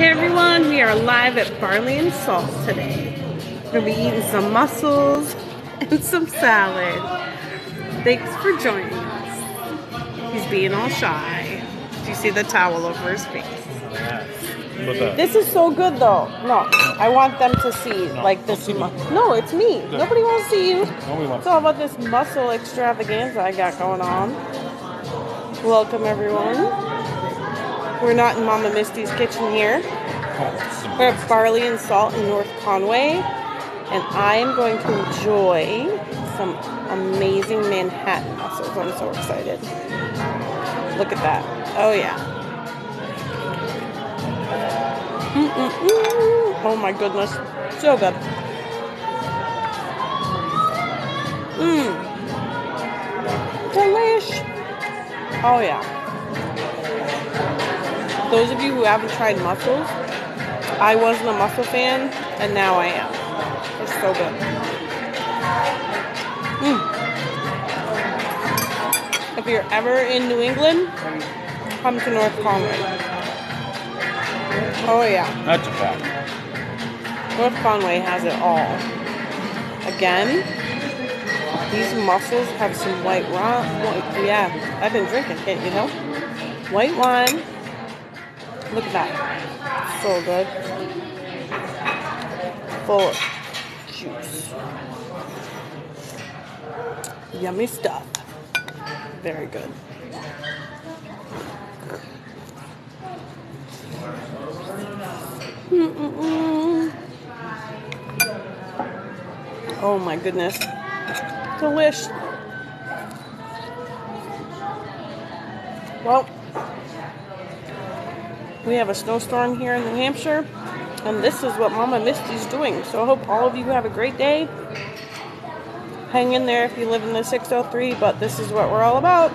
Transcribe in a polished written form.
Hey everyone, we are live at Barley and Salt today. We're going to be eating some mussels and some salad. Thanks for joining us. He's being all shy. Do you see the towel over his face? This is so good though. No, I want them to see like this. No, it's me. Good. Nobody wants to see you. It's all about this mussel extravaganza I got going on. Welcome everyone. We're not in Mama Misty's kitchen here. We're at Barley and Salt in North Conway, and I am going to enjoy some amazing Manhattan mussels. I'm so excited. Look at that. Oh yeah. Oh my goodness. So good. Delish. Oh yeah. Those of you who haven't tried mussels, I wasn't a mussel fan, and now I am. It's so good. If you're ever in New England, come to North Conway. Oh yeah. That's a fact. North Conway has it all. Again, these mussels have some white wine. Yeah, I've been drinking, can't you know? White wine. Look at that. So good. Full of juice. Yummy stuff. Very good. Oh my goodness. Delish. Well, we have a snowstorm here in New Hampshire, and this is what Mama Misty's doing. So I hope all of you have a great day. Hang in there if you live in the 603, but this is what we're all about.